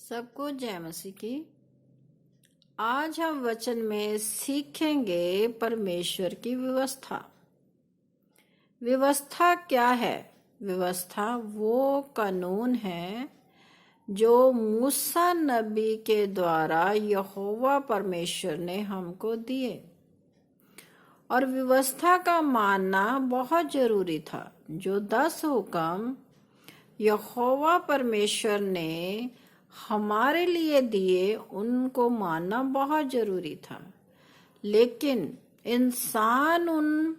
सबको जय मसीह की। आज हम वचन में सीखेंगे परमेश्वर की व्यवस्था। व्यवस्था क्या है? व्यवस्था वो कानून है जो मूसा नबी के द्वारा यहोवा परमेश्वर ने हमको दिए, और व्यवस्था का मानना बहुत जरूरी था। जो 10 हुक्म यहोवा परमेश्वर ने हमारे लिए दिए, उनको मानना बहुत जरूरी था। लेकिन इंसान उन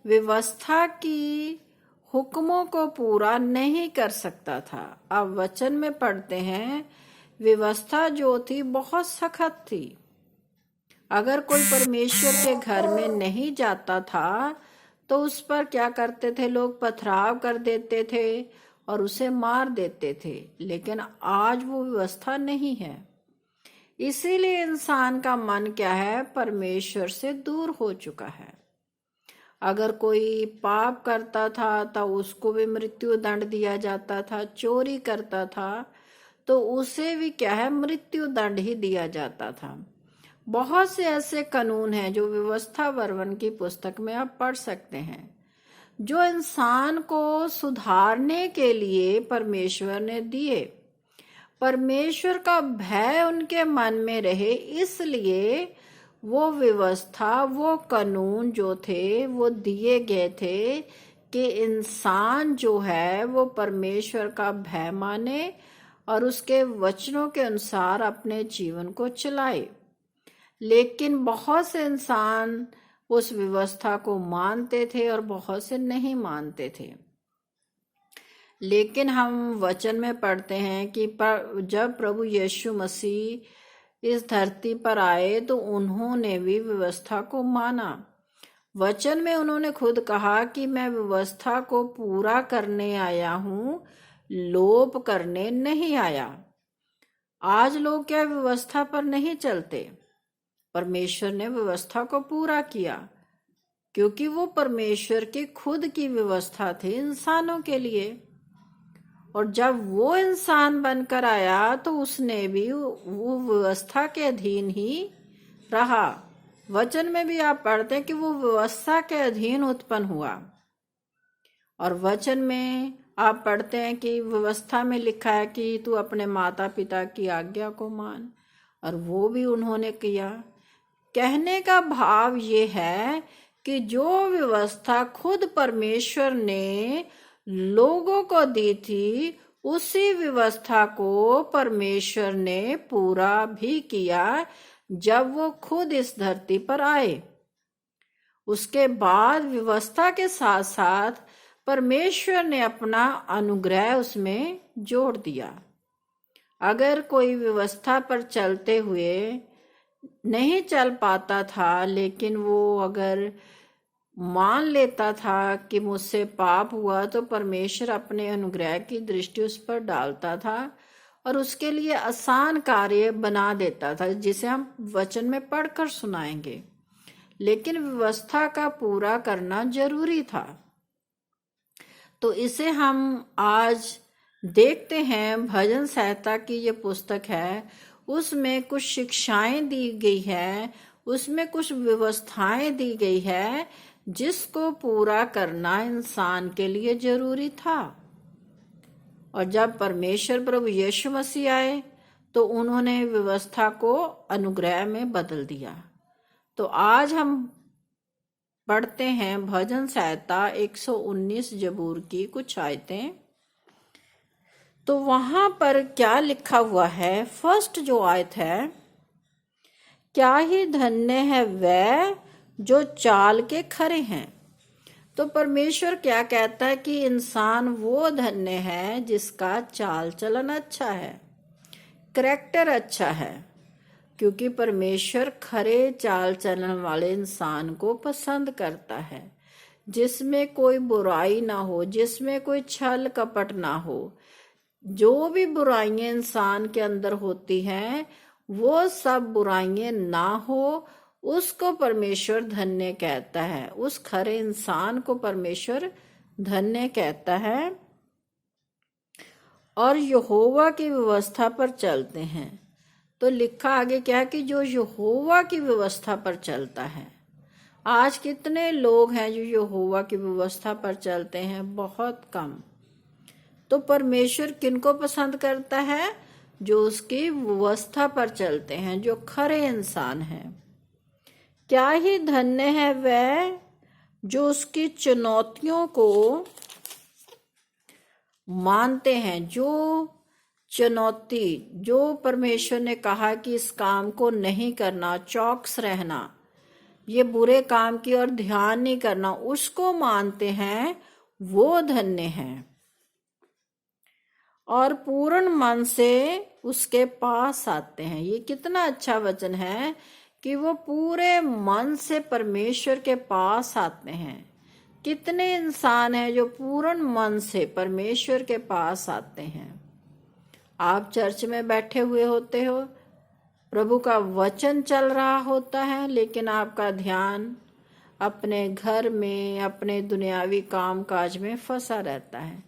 व्यवस्था की हुक्मों को पूरा नहीं कर सकता था। अब वचन में पढ़ते हैं, व्यवस्था जो थी बहुत सख्त थी। अगर कोई परमेश्वर के घर में नहीं जाता था तो उस पर क्या करते थे लोग? पथराव कर देते थे और उसे मार देते थे। लेकिन आज वो व्यवस्था नहीं है। इसीलिए इंसान का मन क्या है? परमेश्वर से दूर हो चुका है। अगर कोई पाप करता था तो उसको भी मृत्यु दंड दिया जाता था। चोरी करता था तो उसे भी क्या है? मृत्यु दंड ही दिया जाता था। बहुत से ऐसे कानून हैं जो व्यवस्था वर्णन की पुस्तक में आप पढ़ सकते हैं, जो इंसान को सुधारने के लिए परमेश्वर ने दिए। परमेश्वर का भय उनके मन में रहे, इसलिए वो व्यवस्था, वो कानून जो थे वो दिए गए थे कि इंसान जो है वो परमेश्वर का भय माने और उसके वचनों के अनुसार अपने जीवन को चलाए। लेकिन बहुत से इंसान उस व्यवस्था को मानते थे और बहुत से नहीं मानते थे। लेकिन हम वचन में पढ़ते हैं कि जब प्रभु यीशु मसीह इस धरती पर आए तो उन्होंने भी व्यवस्था को माना। वचन में उन्होंने खुद कहा कि मैं व्यवस्था को पूरा करने आया हूं, लोप करने नहीं आया। आज लोग क्या व्यवस्था पर नहीं चलते? परमेश्वर ने व्यवस्था को पूरा किया क्योंकि वो परमेश्वर की खुद की व्यवस्था थी इंसानों के लिए। और जब वो इंसान बनकर आया तो उसने भी वो व्यवस्था के अधीन ही रहा। वचन में भी आप पढ़ते हैं कि वो व्यवस्था के अधीन उत्पन्न हुआ। और वचन में आप पढ़ते हैं कि व्यवस्था में लिखा है कि तू अपने माता पिता की आज्ञा को मान, और वो भी उन्होंने किया। कहने का भाव ये है कि जो व्यवस्था खुद परमेश्वर ने लोगों को दी थी, उसी व्यवस्था को परमेश्वर ने पूरा भी किया जब वो खुद इस धरती पर आए। उसके बाद व्यवस्था के साथ साथ परमेश्वर ने अपना अनुग्रह उसमें जोड़ दिया। अगर कोई व्यवस्था पर चलते हुए नहीं चल पाता था, लेकिन वो अगर मान लेता था कि मुझसे पाप हुआ, तो परमेश्वर अपने अनुग्रह की दृष्टि उस पर डालता था और उसके लिए आसान कार्य बना देता था, जिसे हम वचन में पढ़कर सुनाएंगे। लेकिन व्यवस्था का पूरा करना जरूरी था। तो इसे हम आज देखते हैं। भजन संहिता की ये पुस्तक है, उसमें कुछ शिक्षाएं दी गई है, उसमें कुछ व्यवस्थाएं दी गई है जिसको पूरा करना इंसान के लिए जरूरी था। और जब परमेश्वर प्रभु यीशु मसीह आए तो उन्होंने व्यवस्था को अनुग्रह में बदल दिया। तो आज हम पढ़ते हैं भजन संहिता 119 जबूर की कुछ आयतें। तो वहां पर क्या लिखा हुआ है? फर्स्ट जो आयत है, क्या ही धन्य है वह जो चाल के खरे हैं। तो परमेश्वर क्या कहता है कि इंसान वो धन्य है जिसका चाल चलन अच्छा है, करैक्टर अच्छा है, क्योंकि परमेश्वर खरे चाल चलन वाले इंसान को पसंद करता है, जिसमें कोई बुराई ना हो, जिसमें कोई छल कपट ना हो। जो भी बुराइयां इंसान के अंदर होती हैं, वो सब बुराइयां ना हो, उसको परमेश्वर धन्य कहता है। उस खरे इंसान को परमेश्वर धन्य कहता है। और यहोवा की व्यवस्था पर चलते हैं। तो लिखा आगे क्या कि जो यहोवा की व्यवस्था पर चलता है। आज कितने लोग हैं जो यहोवा की व्यवस्था पर चलते हैं? बहुत कम। तो परमेश्वर किनको पसंद करता है? जो उसकी व्यवस्था पर चलते हैं, जो खरे इंसान हैं। क्या ही धन्य है वह जो उसकी चुनौतियों को मानते हैं। जो चुनौती, जो परमेश्वर ने कहा कि इस काम को नहीं करना, चौकस रहना, ये बुरे काम की ओर ध्यान नहीं करना, उसको मानते हैं, वो धन्य हैं। और पूर्ण मन से उसके पास आते हैं। ये कितना अच्छा वचन है कि वो पूरे मन से परमेश्वर के पास आते हैं। कितने इंसान हैं जो पूर्ण मन से परमेश्वर के पास आते हैं। आप चर्च में बैठे हुए होते हो, प्रभु का वचन चल रहा होता है, लेकिन आपका ध्यान अपने घर में, अपने दुनियावी काम काज में फंसा रहता है।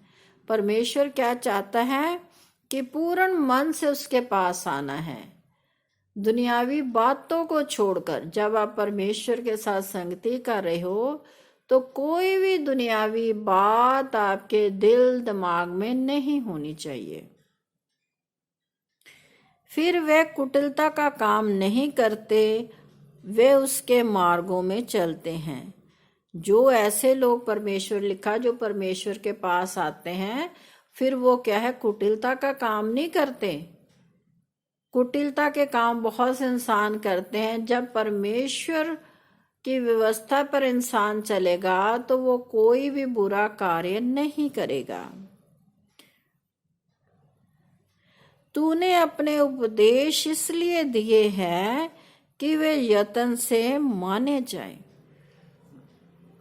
परमेश्वर क्या चाहता है कि पूर्ण मन से उसके पास आना है। दुनियावी बातों को छोड़कर जब आप परमेश्वर के साथ संगति कर रहे हो, तो कोई भी दुनियावी बात आपके दिल दिमाग में नहीं होनी चाहिए। फिर वे कुटिलता का काम नहीं करते, वे उसके मार्गों में चलते हैं। जो ऐसे लोग, परमेश्वर लिखा, जो परमेश्वर के पास आते हैं, फिर वो क्या है? कुटिलता का काम नहीं करते। कुटिलता के काम बहुत से इंसान करते हैं। जब परमेश्वर की व्यवस्था पर इंसान चलेगा तो वो कोई भी बुरा कार्य नहीं करेगा। तूने अपने उपदेश इसलिए दिए हैं कि वे यत्न से माने जाएं।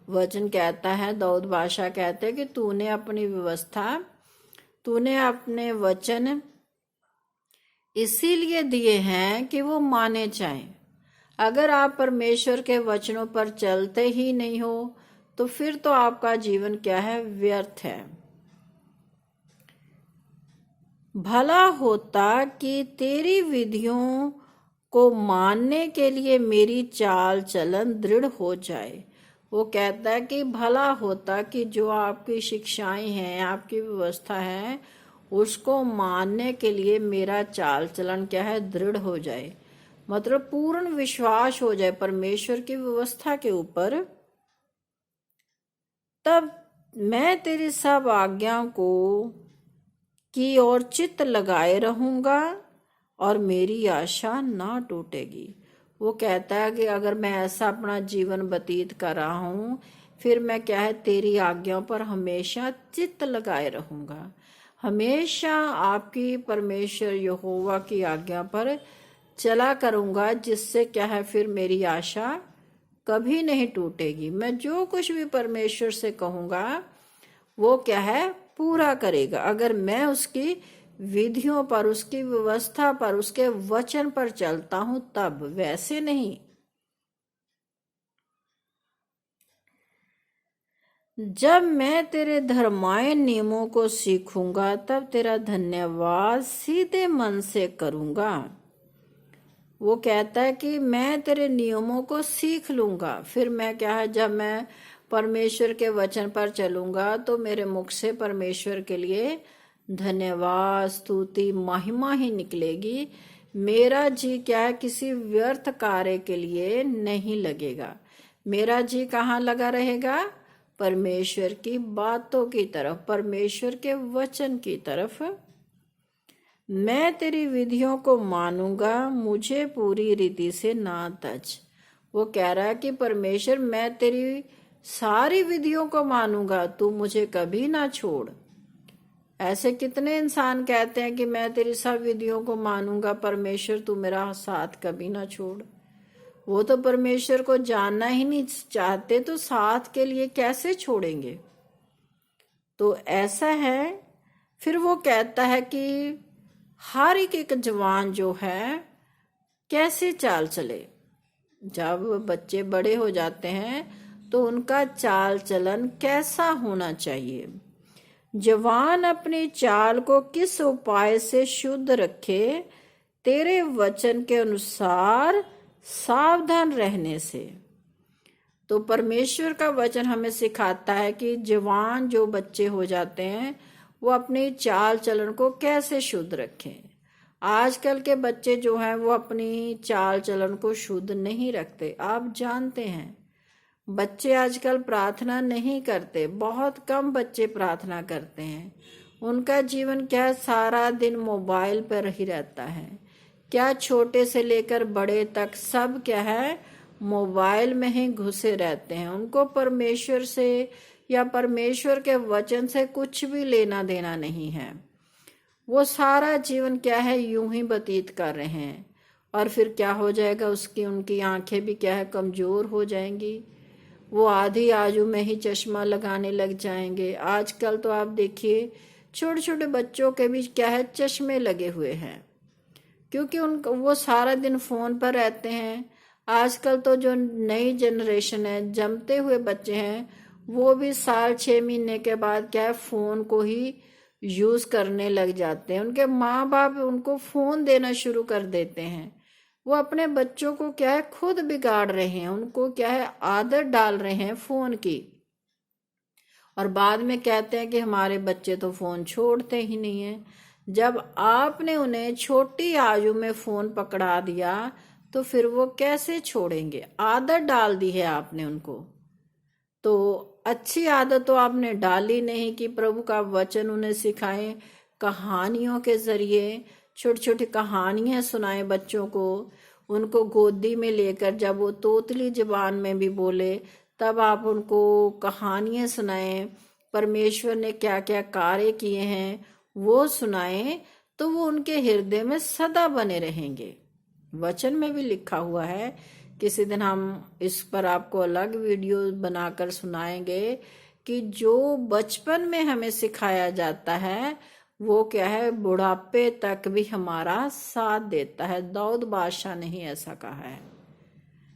वचन कहता है, दाऊद बादशाह कहते हैं कि तूने अपनी व्यवस्था, तूने अपने वचन इसीलिए दिए हैं कि वो माने जाएं। अगर आप परमेश्वर के वचनों पर चलते ही नहीं हो तो फिर तो आपका जीवन क्या है? व्यर्थ है। भला होता कि तेरी विधियों को मानने के लिए मेरी चाल चलन दृढ़ हो जाए। वो कहता है कि भला होता कि जो आपकी शिक्षाएं हैं, आपकी व्यवस्था है, उसको मानने के लिए मेरा चाल चलन क्या है? दृढ़ हो जाए। मतलब पूर्ण विश्वास हो जाए परमेश्वर की व्यवस्था के ऊपर। तब मैं तेरी सब आज्ञाओं को की ओर चित्त लगाए रहूंगा और मेरी आशा ना टूटेगी। वो कहता है कि अगर मैं ऐसा अपना जीवन व्यतीत कर रहा हूं, फिर मैं क्या है? तेरी आज्ञाओं पर हमेशा चित्त लगाए रहूंगा। हमेशा आपकी परमेश्वर यहोवा की आज्ञा पर चला करूंगा, जिससे क्या है? फिर मेरी आशा कभी नहीं टूटेगी। मैं जो कुछ भी परमेश्वर से कहूंगा वो क्या है? पूरा करेगा। अगर मैं उसकी विधियों पर, उसकी व्यवस्था पर, उसके वचन पर चलता हूं तब, वैसे नहीं। जब मैं तेरे धर्माय नियमों को सीखूंगा तब तेरा धन्यवाद सीधे मन से करूंगा। वो कहता है कि मैं तेरे नियमों को सीख लूंगा, फिर मैं क्या है? जब मैं परमेश्वर के वचन पर चलूंगा तो मेरे मुख से परमेश्वर के लिए धन्यवाद, स्तुति, महिमा ही निकलेगी। मेरा जी क्या है? किसी व्यर्थ कार्य के लिए नहीं लगेगा। मेरा जी कहाँ लगा रहेगा? परमेश्वर की बातों की तरफ, परमेश्वर के वचन की तरफ। मैं तेरी विधियों को मानूंगा, मुझे पूरी रीति से ना तज। वो कह रहा है कि परमेश्वर, मैं तेरी सारी विधियों को मानूंगा, तू मुझे कभी ना छोड़। ऐसे कितने इंसान कहते हैं कि मैं तेरी सब विधियों को मानूंगा, परमेश्वर तू मेरा साथ कभी ना छोड़। वो तो परमेश्वर को जानना ही नहीं चाहते, तो साथ के लिए कैसे छोड़ेंगे? तो ऐसा है। फिर वो कहता है कि हर एक जवान जो है कैसे चाल चले। जब बच्चे बड़े हो जाते हैं तो उनका चाल चलन कैसा होना चाहिए? जवान अपनी चाल को किस उपाय से शुद्ध रखे? तेरे वचन के अनुसार सावधान रहने से। तो परमेश्वर का वचन हमें सिखाता है कि जवान जो बच्चे हो जाते हैं वो अपनी चाल चलन को कैसे शुद्ध रखें। आजकल के बच्चे जो हैं वो अपनी चाल चलन को शुद्ध नहीं रखते। आप जानते हैं बच्चे आजकल प्रार्थना नहीं करते, बहुत कम बच्चे प्रार्थना करते हैं। उनका जीवन क्या है, सारा दिन मोबाइल पर ही रहता है। क्या छोटे से लेकर बड़े तक सब क्या है, मोबाइल में ही घुसे रहते हैं। उनको परमेश्वर से या परमेश्वर के वचन से कुछ भी लेना देना नहीं है। वो सारा जीवन क्या है, यूं ही व्यतीत कर रहे हैं। और फिर क्या हो जाएगा, उनकी आंखें भी क्या है, कमजोर हो जाएंगी। वो आधी आयु में ही चश्मा लगाने लग जाएंगे। आजकल तो आप देखिए छोटे छोटे बच्चों के भी क्या है, चश्मे लगे हुए हैं, क्योंकि वो सारा दिन फोन पर रहते हैं। आजकल तो जो नई जनरेशन है, जमते हुए बच्चे हैं, वो भी साल 6 महीने के बाद क्या है, फोन को ही यूज करने लग जाते हैं। उनके माँ बाप उनको फोन देना शुरू कर देते हैं। वो अपने बच्चों को क्या है, खुद बिगाड़ रहे हैं। उनको क्या है, आदत डाल रहे हैं फोन की। और बाद में कहते हैं कि हमारे बच्चे तो फोन छोड़ते ही नहीं है। जब आपने उन्हें छोटी आयु में फोन पकड़ा दिया तो फिर वो कैसे छोड़ेंगे? आदत डाल दी है आपने उनको। तो अच्छी आदत तो आपने डाली नहीं कि प्रभु का वचन उन्हें सिखाएं, कहानियों के जरिए छोटी छोटी कहानियां सुनाएं बच्चों को। उनको गोदी में लेकर जब वो तोतली जबान में भी बोले तब आप उनको कहानियां सुनाएं, परमेश्वर ने क्या क्या कार्य किए हैं वो सुनाएं, तो वो उनके हृदय में सदा बने रहेंगे। वचन में भी लिखा हुआ है, किसी दिन हम इस पर आपको अलग वीडियो बनाकर सुनाएंगे कि जो बचपन में हमें सिखाया जाता है वो क्या है, बुढ़ापे तक भी हमारा साथ देता है। दाऊद बादशाह ने ही ऐसा कहा है।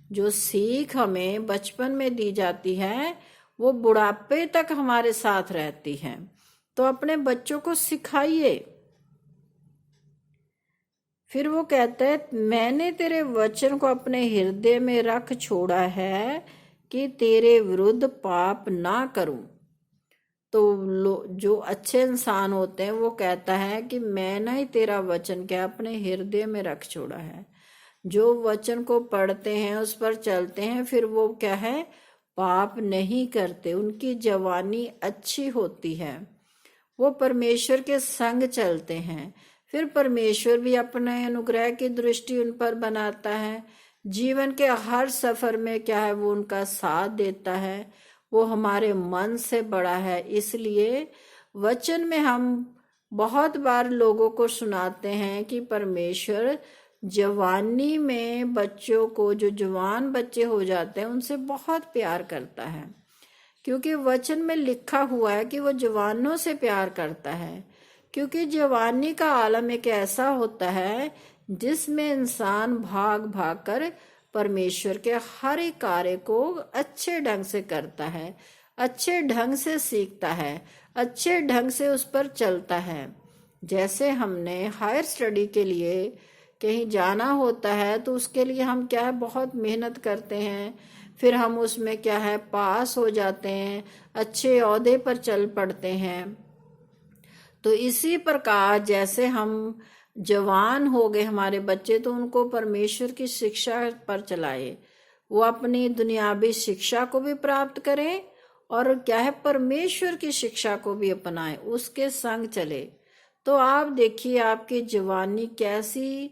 जो सीख हमें बचपन में दी जाती है वो बुढ़ापे तक हमारे साथ रहती है। तो अपने बच्चों को सिखाइए। फिर वो कहता है, मैंने तेरे वचन को अपने हृदय में रख छोड़ा है कि तेरे विरुद्ध पाप ना करूं। तो जो अच्छे इंसान होते हैं वो कहता है कि मैंने ही तेरा वचन क्या अपने हृदय में रख छोड़ा है। जो वचन को पढ़ते हैं, उस पर चलते हैं, फिर वो क्या है, पाप नहीं करते। उनकी जवानी अच्छी होती है। वो परमेश्वर के संग चलते हैं। फिर परमेश्वर भी अपने अनुग्रह की दृष्टि उन पर बनाता है। जीवन के हर सफर में क्या है, वो उनका साथ देता है। वो हमारे मन से बड़ा है। इसलिए वचन में हम बहुत बार लोगों को सुनाते हैं कि परमेश्वर जवानी में बच्चों को, जो जवान बच्चे हो जाते हैं, उनसे बहुत प्यार करता है, क्योंकि वचन में लिखा हुआ है कि वो जवानों से प्यार करता है। क्योंकि जवानी का आलम एक ऐसा होता है जिसमें इंसान भाग भाग कर परमेश्वर के हर एक कार्य को अच्छे ढंग से करता है, अच्छे ढंग से सीखता है, अच्छे ढंग से उस पर चलता है। जैसे हमने हायर स्टडी के लिए कहीं जाना होता है तो उसके लिए हम क्या है, बहुत मेहनत करते हैं। फिर हम उसमें क्या है, पास हो जाते हैं, अच्छे ओहदे पर चल पड़ते हैं। तो इसी प्रकार जैसे हम जवान हो गए हमारे बच्चे, तो उनको परमेश्वर की शिक्षा पर चलाए। वो अपनी दुनियावी शिक्षा को भी प्राप्त करें और क्या है, परमेश्वर की शिक्षा को भी अपनाएं, उसके संग चले। तो आप देखिए आपकी जवानी कैसी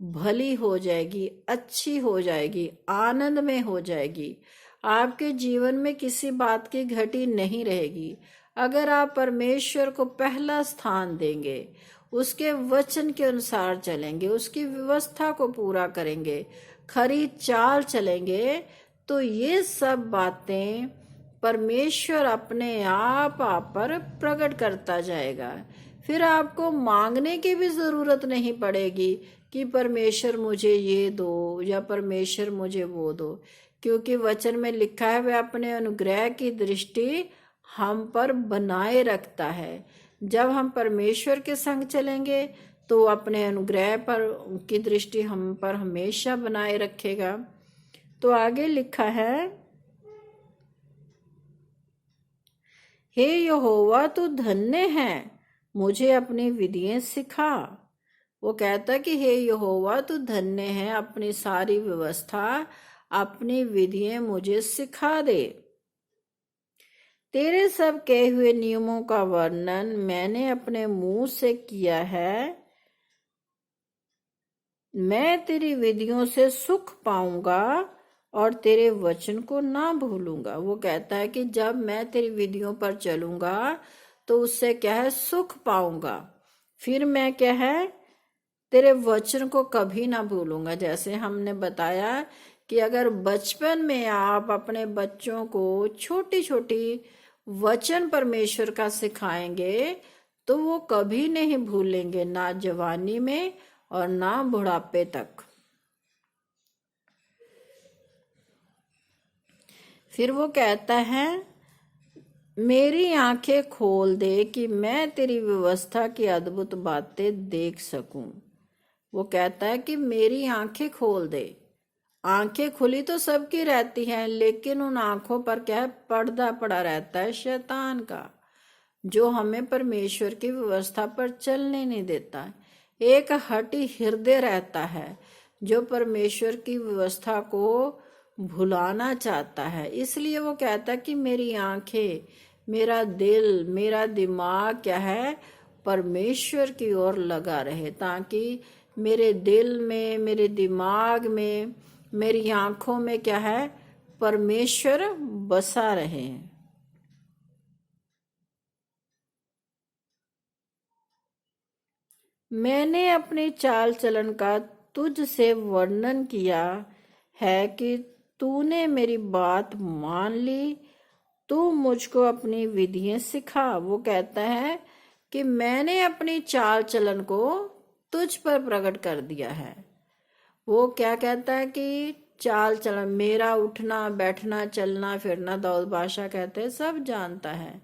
भली हो जाएगी, अच्छी हो जाएगी, आनंद में हो जाएगी। आपके जीवन में किसी बात की घटी नहीं रहेगी अगर आप परमेश्वर को पहला स्थान देंगे, उसके वचन के अनुसार चलेंगे, उसकी व्यवस्था को पूरा करेंगे, खरी चाल चलेंगे। तो ये सब बातें परमेश्वर अपने आप पर प्रकट करता जाएगा। फिर आपको मांगने की भी जरूरत नहीं पड़ेगी कि परमेश्वर मुझे ये दो या परमेश्वर मुझे वो दो, क्योंकि वचन में लिखा है वह अपने अनुग्रह की दृष्टि हम पर बनाए रखता है। जब हम परमेश्वर के संग चलेंगे तो अपने अनुग्रह पर की दृष्टि हम पर हमेशा बनाए रखेगा। तो आगे लिखा है, हे यहोवा तू धन्य है, मुझे अपनी विधियां सिखा। वो कहता कि हे यहोवा तू धन्य है, अपनी सारी व्यवस्था, अपनी विधियां मुझे सिखा दे। तेरे सब कहे हुए नियमों का वर्णन मैंने अपने मुंह से किया है। मैं तेरी विधियों से सुख पाऊंगा और तेरे वचन को ना भूलूंगा। वो कहता है कि जब मैं तेरी विधियों पर चलूंगा तो उससे क्या है, सुख पाऊंगा। फिर मैं क्या है, तेरे वचन को कभी ना भूलूंगा। जैसे हमने बताया कि अगर बचपन में आप अपने बच्चों को छोटी छोटी वचन परमेश्वर का सिखाएंगे तो वो कभी नहीं भूलेंगे, ना जवानी में और ना बुढ़ापे तक। फिर वो कहता है, मेरी आंखें खोल दे कि मैं तेरी व्यवस्था की अद्भुत बातें देख सकूं। वो कहता है कि मेरी आंखें खोल दे। आंखें खुली तो सबकी रहती हैं, लेकिन उन आंखों पर क्या है, पर्दा पड़ा रहता है शैतान का, जो हमें परमेश्वर की व्यवस्था पर चलने नहीं देता। एक हठी हृदय रहता है जो परमेश्वर की व्यवस्था को भुलाना चाहता है। इसलिए वो कहता कि मेरी आंखें, मेरा दिल, मेरा दिमाग क्या है, परमेश्वर की ओर लगा रहे, ताकि मेरे दिल में, मेरे दिमाग में, मेरी आंखों में क्या है, परमेश्वर बसा रहे। मैंने अपने चाल चलन का तुझ से वर्णन किया है कि तूने मेरी बात मान ली, तू मुझको अपनी विधियां सिखा। वो कहता है कि मैंने अपनी चाल चलन को तुझ पर प्रकट कर दिया है। वो क्या कहता है कि चाल चलन, मेरा उठना बैठना चलना फिरना, दाऊद बादशाह कहते हैं सब जानता है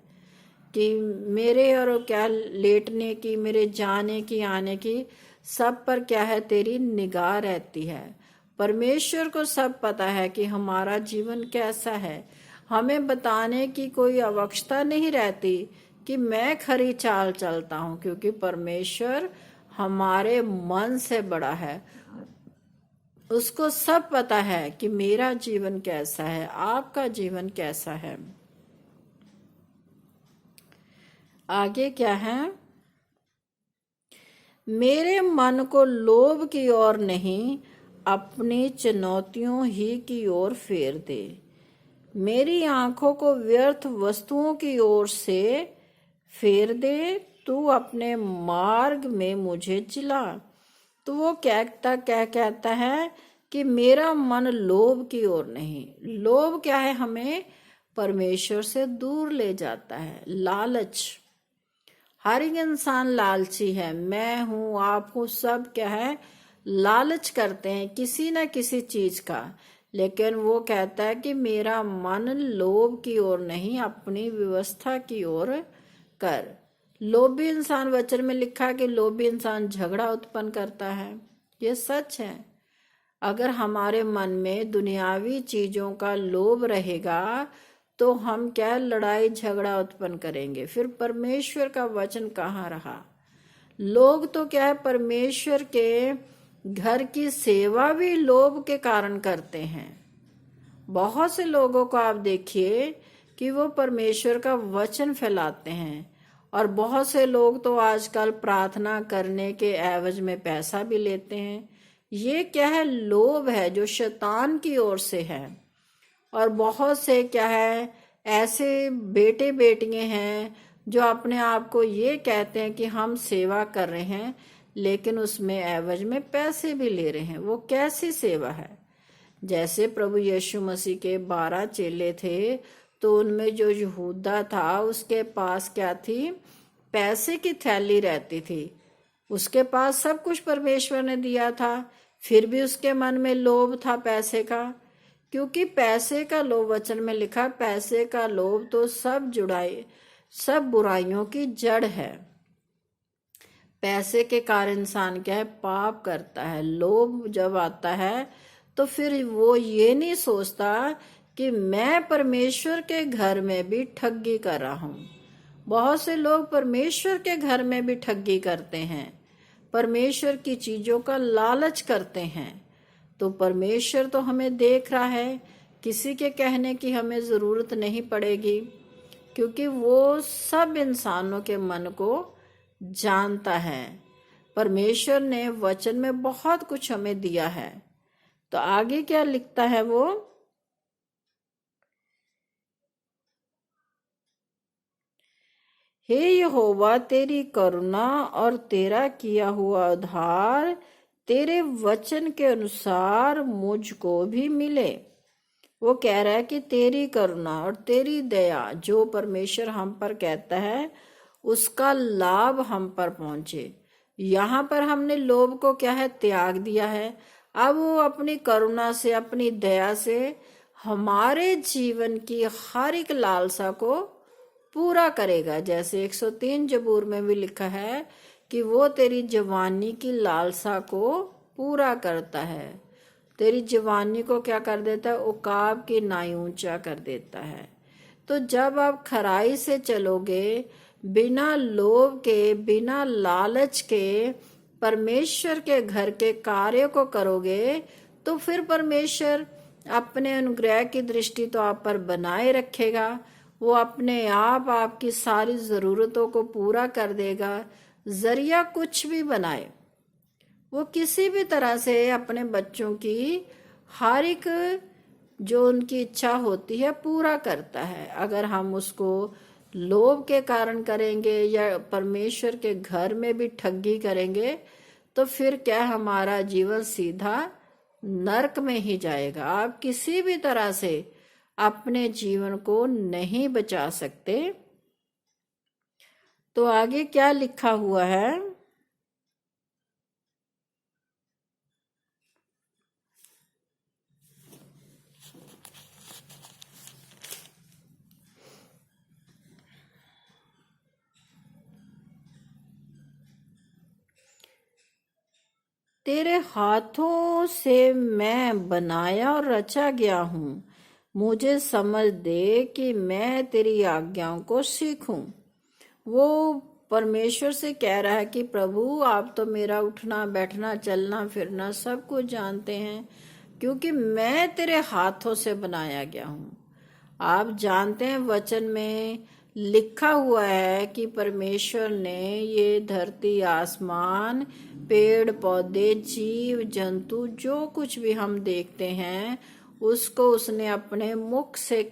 कि मेरे और क्या लेटने की, मेरे जाने की, आने की, सब पर क्या है, तेरी निगाह रहती है। परमेश्वर को सब पता है कि हमारा जीवन कैसा है। हमें बताने की कोई आवश्यकता नहीं रहती कि मैं खरी चाल चलता हूं, क्योंकि परमेश्वर हमारे मन से बड़ा है। उसको सब पता है कि मेरा जीवन कैसा है, आपका जीवन कैसा है। आगे क्या है, मेरे मन को लोभ की ओर नहीं, अपनी चुनौतियों ही की ओर फेर दे। मेरी आंखों को व्यर्थ वस्तुओं की ओर से फेर दे, तू अपने मार्ग में मुझे चिल्ला। तो वो क्या कहता है कि मेरा मन लोभ की ओर नहीं। लोभ क्या है, हमें परमेश्वर से दूर ले जाता है। लालच, हर एक इंसान लालची है। मैं हूं, आप हो, सब क्या है, लालच करते हैं किसी ना किसी चीज का। लेकिन वो कहता है कि मेरा मन लोभ की ओर नहीं, अपनी व्यवस्था की ओर कर। लोभी इंसान, वचन में लिखा कि लोभी इंसान झगड़ा उत्पन्न करता है। ये सच है। अगर हमारे मन में दुनियावी चीजों का लोभ रहेगा तो हम क्या, लड़ाई झगड़ा उत्पन्न करेंगे। फिर परमेश्वर का वचन कहाँ रहा। लोग तो क्या है, परमेश्वर के घर की सेवा भी लोभ के कारण करते हैं। बहुत से लोगों को आप देखिए कि वो परमेश्वर का वचन फैलाते हैं, और बहुत से लोग तो आजकल प्रार्थना करने के एवज में पैसा भी लेते हैं। ये क्या है, लोभ है जो शैतान की ओर से है। और बहुत से क्या है, ऐसे बेटे बेटियां हैं जो अपने आप को ये कहते हैं कि हम सेवा कर रहे हैं, लेकिन उसमें एवज में पैसे भी ले रहे हैं। वो कैसी सेवा है। जैसे प्रभु यीशु मसीह के 12 चेले थे, तो उनमें जो यहूदा था उसके पास क्या थी, पैसे की थैली रहती थी। उसके पास सब कुछ परमेश्वर ने दिया था, फिर भी उसके मन में लोभ था पैसे का। क्योंकि पैसे का लोभ, वचन में लिखा, पैसे का लोभ तो सब बुराइयों की जड़ है। पैसे के कारण इंसान क्या है, पाप करता है। लोभ जब आता है तो फिर वो ये नहीं सोचता कि मैं परमेश्वर के घर में भी ठगी कर रहा हूं। बहुत से लोग परमेश्वर के घर में भी ठगी करते हैं, परमेश्वर की चीजों का लालच करते हैं। तो परमेश्वर तो हमें देख रहा है, किसी के कहने की हमें जरूरत नहीं पड़ेगी, क्योंकि वो सब इंसानों के मन को जानता है। परमेश्वर ने वचन में बहुत कुछ हमें दिया है। तो आगे क्या लिखता है वो, हे यहोवा, तेरी करुणा और तेरा किया हुआ उद्धार तेरे वचन के अनुसार मुझको भी मिले। वो कह रहा है कि तेरी करुणा और तेरी दया, जो परमेश्वर हम पर कहता है, उसका लाभ हम पर पहुंचे। यहाँ पर हमने लोभ को क्या है, त्याग दिया है। अब वो अपनी करुणा से, अपनी दया से हमारे जीवन की हर एक लालसा को पूरा करेगा। जैसे 103 जबूर में भी लिखा है कि वो तेरी जवानी की लालसा को पूरा करता है। तेरी जवानी को क्या कर देता है, उकाब की नाई ऊंचा कर देता है। तो जब आप खराई से चलोगे, बिना लोभ के, बिना लालच के परमेश्वर के घर के कार्य को करोगे, तो फिर परमेश्वर अपने अनुग्रह की दृष्टि तो आप पर बनाए रखेगा। वो अपने आप आपकी सारी जरूरतों को पूरा कर देगा। जरिया कुछ भी बनाए, वो किसी भी तरह से अपने बच्चों की हर एक जो उनकी इच्छा होती है पूरा करता है। अगर हम उसको लोभ के कारण करेंगे या परमेश्वर के घर में भी ठगी करेंगे, तो फिर क्या हमारा जीवन सीधा नरक में ही जाएगा। आप किसी भी तरह से अपने जीवन को नहीं बचा सकते। तो आगे क्या लिखा हुआ है, तेरे हाथों से मैं बनाया और रचा गया हूँ। मुझे समझ दे कि मैं तेरी आज्ञाओं को सीखूं। वो परमेश्वर से कह रहा है कि प्रभु, आप तो मेरा उठना बैठना चलना फिरना सब कुछ जानते हैं, क्योंकि मैं तेरे हाथों से बनाया गया हूँ। आप जानते हैं, वचन में लिखा हुआ है कि परमेश्वर ने ये धरती, आसमान, पेड़ पौधे, जीव जंतु, जो कुछ भी हम देखते हैं, उसको उसने अपने मुख से